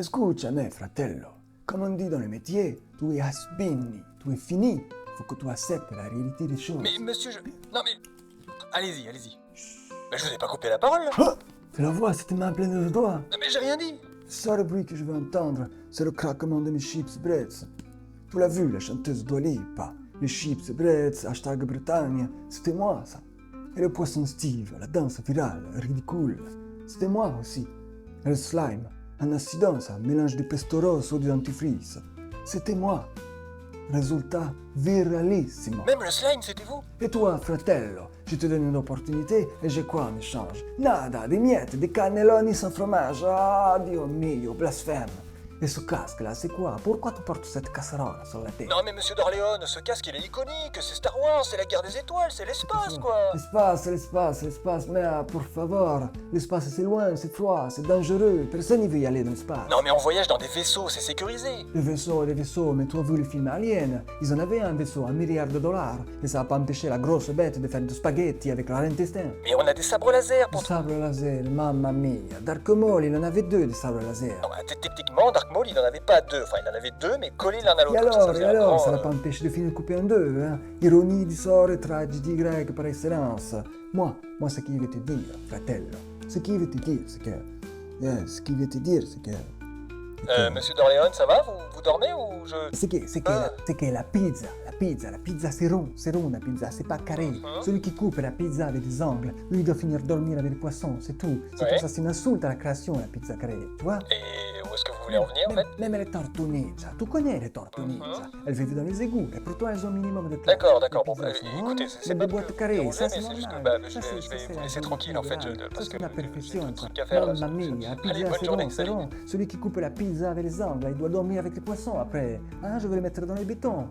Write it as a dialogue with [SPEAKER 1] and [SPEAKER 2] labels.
[SPEAKER 1] Écoute, me, fratello. Comme on dit dans le métier, tu es has-been, tu es fini. Faut que tu acceptes la réalité des choses.
[SPEAKER 2] Mais monsieur, Non mais... Allez-y. Mais je vous ai pas coupé la parole, là.
[SPEAKER 1] Oh, c'est la voix, c'était ma pleine de doigts.
[SPEAKER 2] Non mais j'ai rien dit.
[SPEAKER 1] Le seul bruit que je veux entendre, c'est le craquement de mes chips Bretz. Tu l'as vu, la chanteuse Dua Lipa. Les chips Bretz, hashtag Bretagne, c'était moi, ça. Et le poisson Steve, la danse virale, ridicule, c'était moi aussi. Et le slime, un accident, ça, mélange de pesto rosso ou de dentifrice. C'était moi. Résultat viralissimo.
[SPEAKER 2] Même le slime, c'était vous.
[SPEAKER 1] Et toi, fratello, je te donne une opportunité et j'ai quoi en échange? Nada, des miettes, des cannelloni sans fromage. Ah, Dio mio, blasphème. Et ce casque-là, c'est quoi? Pourquoi tu portes cette casserole sur la tête?
[SPEAKER 2] Non mais monsieur d'Orléans, ce casque il est iconique, c'est Star Wars, c'est la guerre des étoiles, c'est l'espace quoi.
[SPEAKER 1] L'espace, mais por favor. L'espace, c'est loin, c'est froid, c'est dangereux. Personne ne veut y aller dans l'espace.
[SPEAKER 2] Non mais on voyage dans des vaisseaux, c'est sécurisé.
[SPEAKER 1] Les vaisseaux, mais tu as vu le film Alien? Ils en avaient un vaisseau, $1 milliard. Et ça n'a pas empêché la grosse bête de faire du spaghetti avec leur intestin.
[SPEAKER 2] Mais on a des sabres laser
[SPEAKER 1] Du
[SPEAKER 2] pour...
[SPEAKER 1] sabre laser, mamma mia. Dark Maul, il en avait 2 des sabres laser.
[SPEAKER 2] Non, bah, techniquement, Dark Maul, il en avait pas 2. Enfin, il en avait 2, mais collés l'un à l'autre.
[SPEAKER 1] Et
[SPEAKER 2] comme
[SPEAKER 1] alors,
[SPEAKER 2] faisait un grand,
[SPEAKER 1] ça n'a pas empêché de finir coupé en 2, hein? Ironie du sort et tragédie grecque par excellence. Moi, ce qu'il veut te dire, fratello, ce qu'il veut te dire, c'est que...
[SPEAKER 2] Monsieur d'Orléans, ça va vous dormez ou je...
[SPEAKER 1] C'est que la pizza c'est rond la pizza, c'est pas carré. Celui qui coupe la pizza avec des angles, lui il doit finir dormir avec les poissons, c'est tout. C'est pour ça, c'est une insulte à la création, la pizza carrée, tu vois?
[SPEAKER 2] Et où est-ce que vous voulez en venir, en fait?
[SPEAKER 1] Même les tortues ninja, tu connais les tortues ninja, elles vivent dans les égouts, et pour toi elles ont un minimum de classe.
[SPEAKER 2] D'accord, bon, écoutez, c'est
[SPEAKER 1] des
[SPEAKER 2] pas
[SPEAKER 1] boîtes
[SPEAKER 2] que
[SPEAKER 1] carrées,
[SPEAKER 2] déranger,
[SPEAKER 1] ça
[SPEAKER 2] mais
[SPEAKER 1] c'est
[SPEAKER 2] c'est juste que
[SPEAKER 1] normal.
[SPEAKER 2] je vais vous laisser tranquille, en fait, parce que
[SPEAKER 1] c'est la
[SPEAKER 2] j'ai
[SPEAKER 1] perfection,
[SPEAKER 2] d'autres
[SPEAKER 1] ça.
[SPEAKER 2] trucs à faire, là.
[SPEAKER 1] Mamma mia, la
[SPEAKER 2] Allez,
[SPEAKER 1] pizza
[SPEAKER 2] bonne
[SPEAKER 1] c'est
[SPEAKER 2] journée,
[SPEAKER 1] rond, c'est
[SPEAKER 2] salut.
[SPEAKER 1] rond. Celui qui coupe la pizza avec les angles, il doit dormir avec les poissons après. Hein, je vais les mettre dans les bétons.